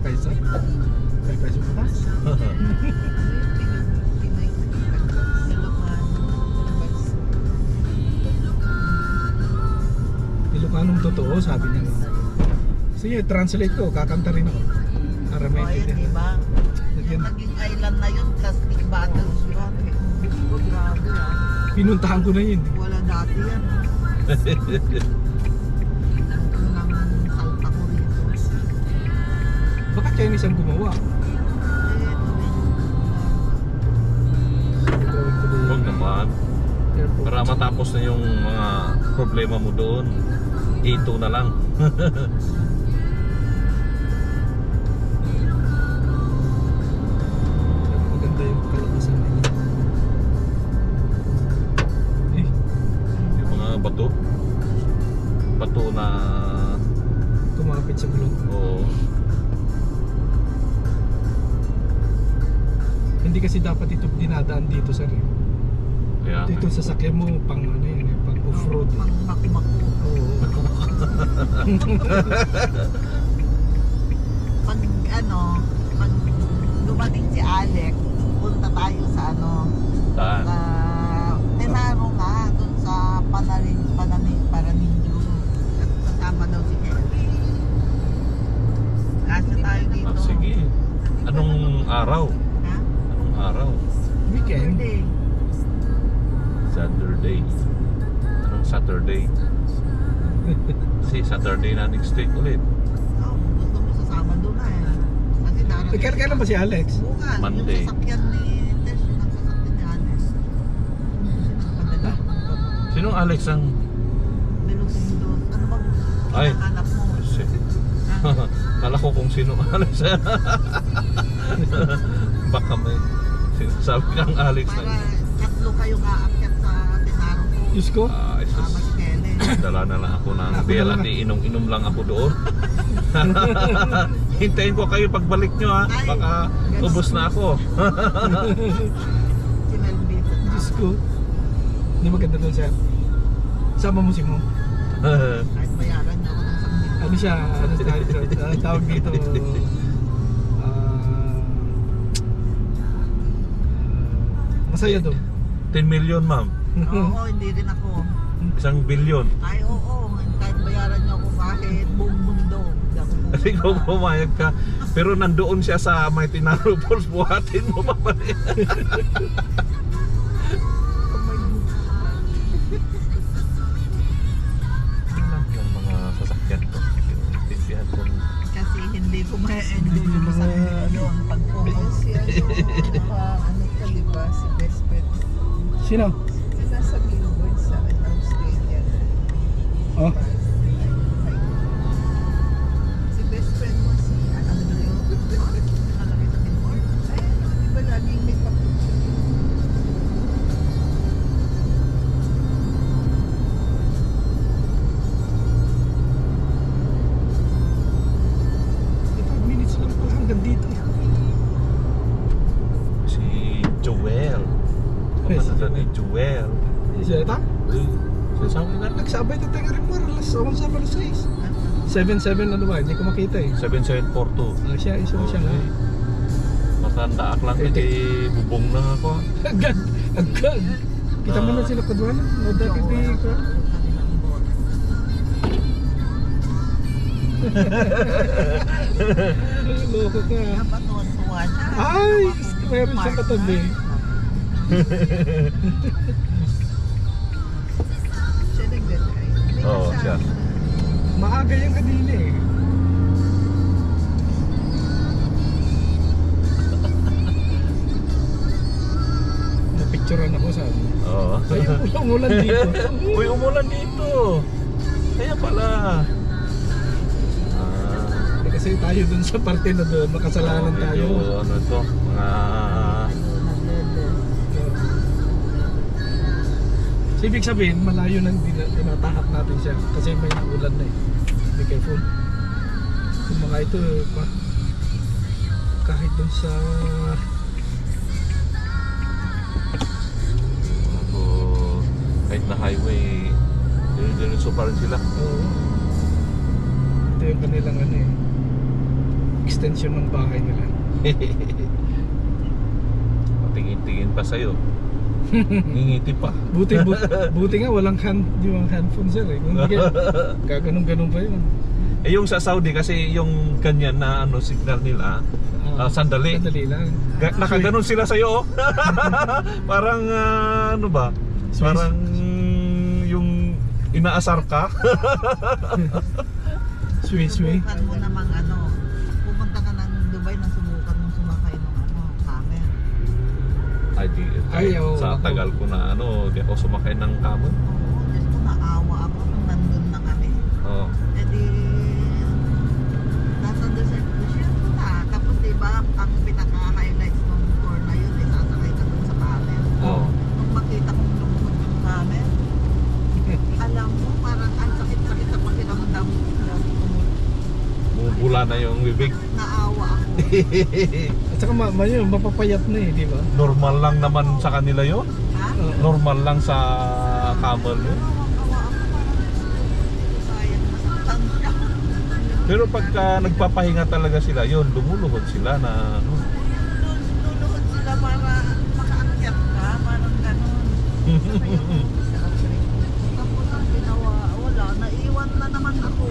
peso. 5 peso patas. Ilocanong totoo, sabi niya. Sige, translate ko, kakanta rin ako. Para Oh, may yun, diba? Yung naging island na yun, tas battles yun. Diyos ko, grabe ah. Pinuntahan ko na yun. Wala dati yan. Unang salta ko rito. Baka Chinese ang gumawa. Huwag naman. Para matapos na yung mga problema mo doon, ito na lang. Maganda yung kalakasan nila. Eh, Yung mga bato. Bato na... kumapit sa gulong. Oo. Hindi kasi dapat ito dinadaan dito sir. Kaya, Dito sa sakyan mo pang ano yan, pang off-road. Pang maku-maku. Oo. Pag ano, pag dumating si Alex, punta tayo sa ano, saan? sa Tenaro nga, dun sa Paraninjo. At kasama daw si Kelly. Kasi tayo dito. Ah, sige. Anong araw? Ha? Anong araw? Weekend. Hindi. Saturday. Anong Saturday? Kasi Saturday na next week ulit. Oh, gusto mo sa Sabado na eh. Kasi darating. Kailan ba si Alex? Bukas, Monday. yung sasakyan ni Tess, yun ang sasakyan ni Alex. Padala. Sinong Alex ang... Nilusin. Ano bang Ay. hinahanap mo? Kasi, Ha? kala ko kung sino Alex. Baka may sinasabi kang Alex Para na. tatlo kayong aakyat sa Tenaro ko. Diyos ko. Ah, Tama si Kelly. dala na lang ako ng Ako beer na at lang. inom-inom lang ako doon. Hintayin ko kayo pagbalik nyo ha. Ay, Baka ubos na ako. Si Melvito. Diyos ko. Hindi maganda doon sir. Sama mo si Mo. Kahit bayaran niyo ako ng sanggit. Ano siya? Ano tawag dito? Masaya doon. 10 million ma'am. Oo, hindi rin ako. 1 billion. Ay, oo. Kahit bayaran niyo ako kahit buong mundo. Hindi ako Kasi kung pupunta. pumayag ka. Pero nandoon siya sa may Tinaro Falls. Buhatin mo pa pa rin. Yung mga sasakyan ko. Tindihan ko. Kasi hindi ko ma-enjoy yung sarili yun pag pumunta. Si ano, ano ka diba, si best friend. Sino? Si nasa billboard sa Australia. Oh. Si best friend mo si ano Ano ba yun? Nakalagay sa billboard? ay ano, diba laging may papicture yun? Five minutes lang pala hanggang dito. Si Joel. Pamatasan ni Joel. Siya ito? Sinasabi nga. Nagsabay na tayo rin mo. Alas 11, alas 6. 7-7 ano ba? Hindi ko makita eh. 7742. Siya, isa siya nga. Matanda lang hindi bubong lang ako. Agad! Agad! Kita mo na sila kadwana? No, dati di ko. Loko ka. Dapat tuwan-tuwa siya. Ay! Meron siyang katabi. Siya nagdadrive. Oo, siya. Maaga yung kanina eh. Napicturean ako sabi. Oo. Ay, umulan dito. Uy, umulan dito. Kaya pala. Kasi tayo dun sa parte na doon, makasalanan tayo. Medyo, ano ito, mga... So, ibig sabihin, malayo nang tinatahak natin siya kasi may ulan na eh. Be careful. Yung mga ito, kahit dun sa... Ako, kahit na highway, diretso pa rin sila. Ito yung kanilang ano eh. extension ng bahay nila. Patingin-tingin pa sa'yo. Ngingiti pa. Buti nga walang yung handphone sir eh. Kung hindi gaganong-ganon pa yun. Eh yung sa Saudi kasi yung ganyan na ano signal nila, sandali. Sandali lang. Nakaganon sila sa'yo. Parang ano ba? Swiss. Parang yung inaasar ka. Sway. Subukan mo namang ano, pumunta ka ng Dubai nang subukan mong sumakay ng ano, camel. Ayaw, sa ako. tagal ko na ano, di ako sumakay ng camel. Oo, Diyos ko, naawa ako nung nandun na kami. Oo. Eh di, nasa desert ko siya na. Tapos diba, ang pinaka-highlights ng tour na yun, sasakay ka dun sa camel. Oo. Nung makita kong lumuhod yung camel, alam mo, parang ang sakit-sakit sa pakiramdam ko. Bumubula na yung bibig. Naawa ako. At saka yun, mapapayat na eh, di ba? Normal lang naman sa kanila yon. Ha? Normal lang sa camel yun. Naawa ako, parang sayang masaktan siya. Pero pagka nagpapahinga talaga sila, yun, lumuluhod sila na ano. Luluhod sila para makaakyat ka, parang ganun. Tapos ang ginawa, wala, naiwan na naman ako.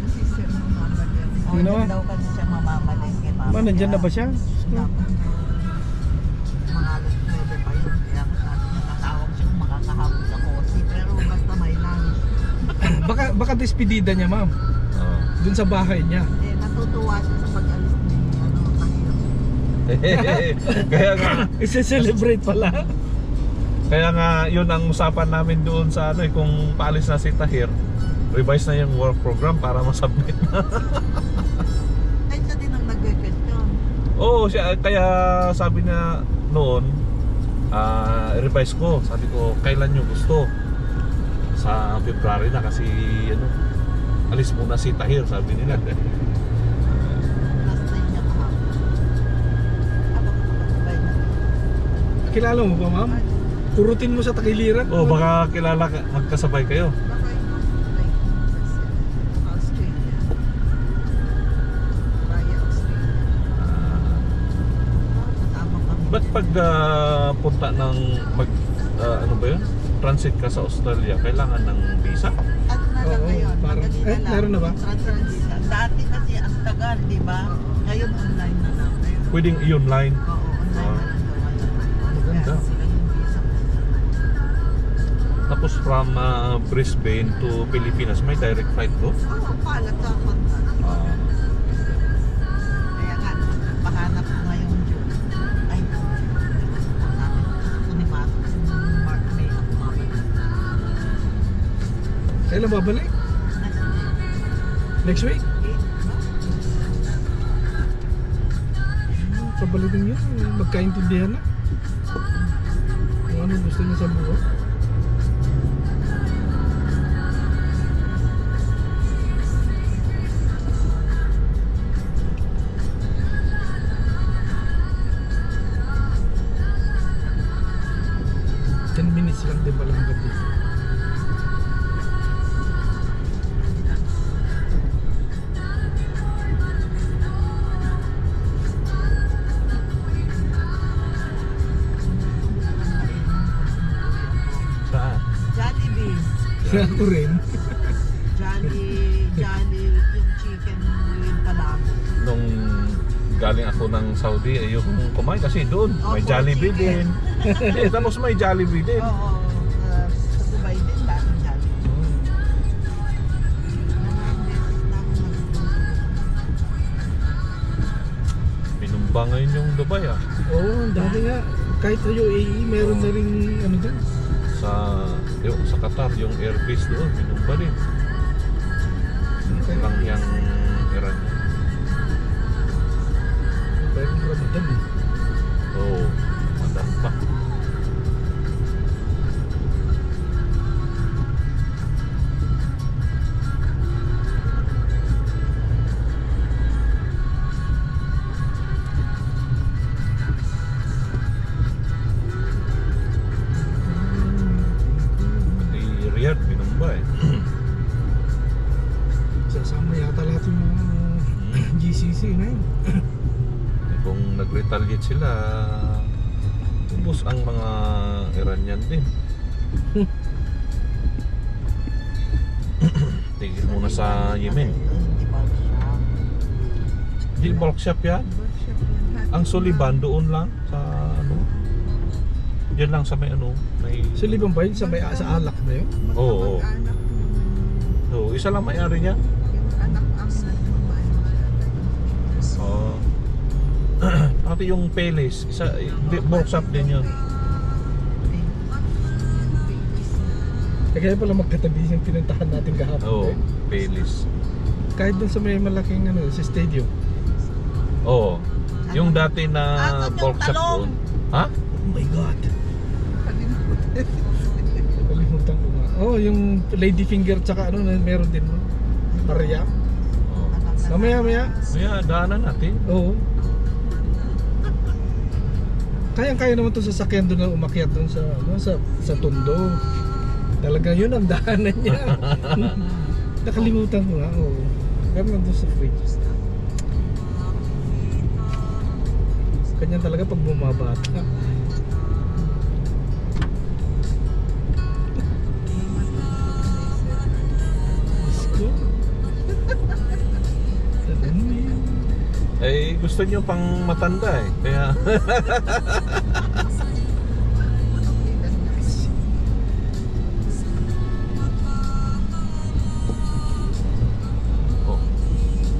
Kasi sir mamamalyan. O, Sino? dyan daw kasi siya mamamalin kay mama. Nandyan na ba siya? Dapat mga alas 9 pa yun. Kaya sabi niya, tatawag siya kung makakahabol sa kosi. Pero basta may lunch. Baka despedida niya ma'am. Oo. Dun sa bahay niya. Eh, natutuwa siya sa pag-alis ni Tahir. Kaya nga, Isa-celebrate pala. yun ang usapan namin doon sa ano eh, kung paalis na si Tahir, revise na yung work program para masubmit na. Ay, siya din ang nag-question. Oo, siya, kaya sabi niya noon, revise ko. Sabi ko, kailan nyo gusto? Sa February na kasi ano, alis muna si Tahir, sabi nila. Last night niya kahapon. Habang nakasabay na. Kilala mo ba ma'am? Kurutin mo sa takiliran. Oh, baka kilala ka, magkasabay kayo. Baka yun, like, Australia. Raya, Australia. Kasama kami. Ba't pag punta ng ano ba yun? Transit ka sa Australia, kailangan ng visa? Ano na lang Oo, ngayon, parang- madali na lang. meron na ba? Transfer visa. Dati kasi ang tagal, di ba? Ngayon online na lang. Ngayon, Pwedeng i-online. oo, online na lang daw ngayon. Maganda. Kaya sila yung visa. Tapos from Brisbane to Pilipinas, may direct flight doon? Oo, palat sa konta. Kaya nga, pahanap ko ngayong June. Ay, natin ito ni Mato. Mark, May, ako mabalik. Kailan babalik? Next week? Pabalitin niyo. Magkaintindihan na. Kung ano gusto niya sa buhay. Minutes lang din pala hanggang dito. Saan? Jollibee. Ako rin. Jolly, yung chicken with palamo. Nung galing ako ng Saudi, ayokong kumain kasi doon may Opo, Jollibee chicken. din. Tapos may Jollibee din. Oo, sa Dubai din, daming Jollibee. Maraming beses na ako Pinumba ngayon yung Dubai Oo, ang dami nga. Kahit sa UAE, meron na rin ano din. Sa Qatar, yung airbase doon, pinumba din. Lang yung Iran. Meron Ramadan eh. Oo, madam pa. easy na yun. Kung nag-retaliate sila, ubos ang mga Iranian din. Tigil muna sa Yemen. Hindi ba siya? Di bulk shop yan. Workshop yan. Ang Suliban doon lang sa ano. Diyan lang sa may ano, may Suliban ba yun sa alak na yun? Oo. Mag-anak so, isa lang may-ari niya. yung anak ang nagmamano siya. Oo. Pati yung Peles, isa bulk shop din yun. Kaya pala magkatabi yung pinuntahan natin kahapon. Oo, eh. Peles. Kahit dun sa may malaking ano, sa stadium. Oo. Yung dati na Ah, yung bulk shop talong. doon. Ha? Oh my God. Kalimutan. Kalimutan ko nga. Oh, yung lady finger tsaka ano, meron din mo. Pareya. Oo. Mamaya. Kaya daanan natin. Oo. Kaya naman to sasakyan doon na umakyat doon sa ano, sa Tondo. Talaga yun ang daanan niya. Nakalimutan ko nga. Oo. Pero nandun sa fridge. Kanya talaga pag bumabata. Diyos ko. Alam mo yun. Eh, gusto nyo pang matanda eh. Kaya, oh.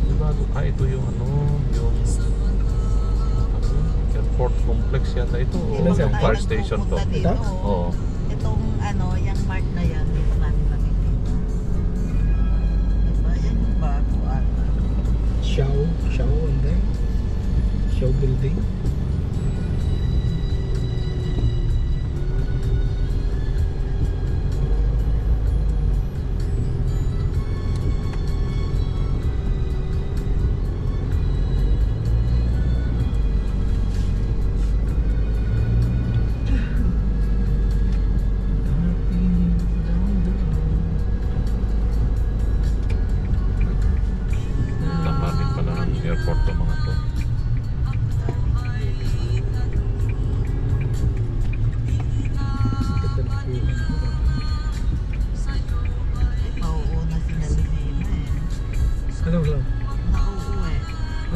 Diba, ito yung ano, yung airport complex yata ito. O Ano siya? yung fire station to. Dito. Oo. Itong ano, yung mark na yan, dito namin nakikita. Diba? Yan yung bago ata. Shaw and then Shaw building. Tapamin pala ng airport to mga to. Mauuna si Nalisina eh. Ano lang? Nauuwi.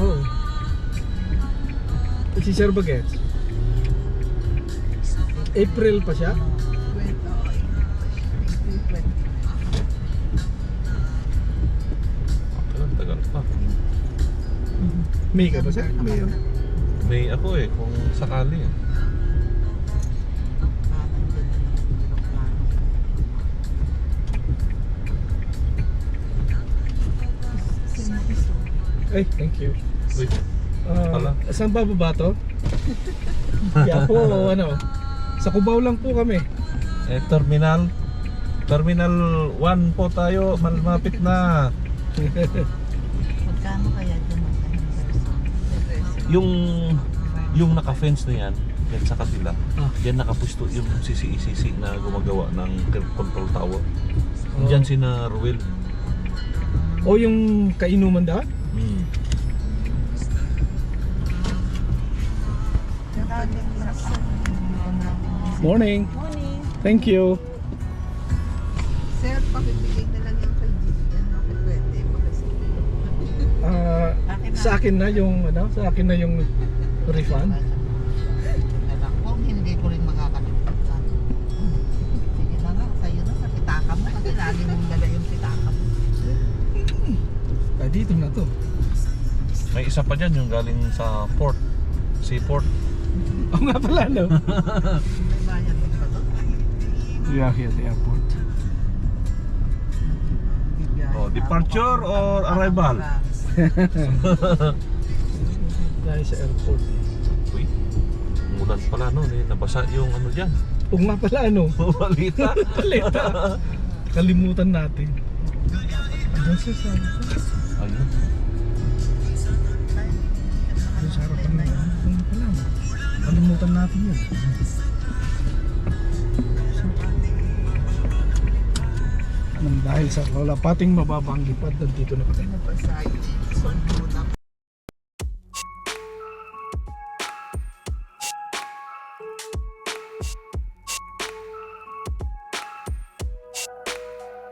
Oh. Si Sir Bagets. April pa siya? 20. Ang tagal pa. May ka ba sir? May. May ako eh, kung sakali eh. Ay, thank you. Uy, Wala. Saan ba to? Kaya po, ano, sa Cubao lang po kami. eh, Terminal 1 po tayo, malapit na. Magkano kaya dyan ang person? Yung naka-fence na yan, yan sa kabila, Ah. yan nakapusto yung CCECC na gumagawa ng control tower. Oh. Diyan si na Ruel. O yung kainuman da? Mm. Morning. Morning. Thank you. Sir, pakibigay na lang yung kay Gillian. Bakit pwede? Sa akin na yung ano, sa akin na yung refund. Alam ko, hindi ko rin makakalimutan. Sige na nga, sa'yo na sa pitaka mo kasi lagi mong dala yung pitaka mo. Ah, dito na to. May isa pa dyan yung galing sa port, seaport. Oo nga pala, no? May bayad din ba to? Yeah, here at the airport. Bibiyahe Oh, na departure ako. or arrival? Dahil sa airport. Uy, umulan pala noon eh, nabasa yung ano dyan. Oo nga pala, ano? Balita. Paleta. Kalimutan natin. Doon sa Ayun. doon sa harapan na yan. Oo nga pala, no? Kalimutan natin yun. Nang dahil sa wala pating mababang lipad, nandito na kami. Ano pa sa'yo? Sundo na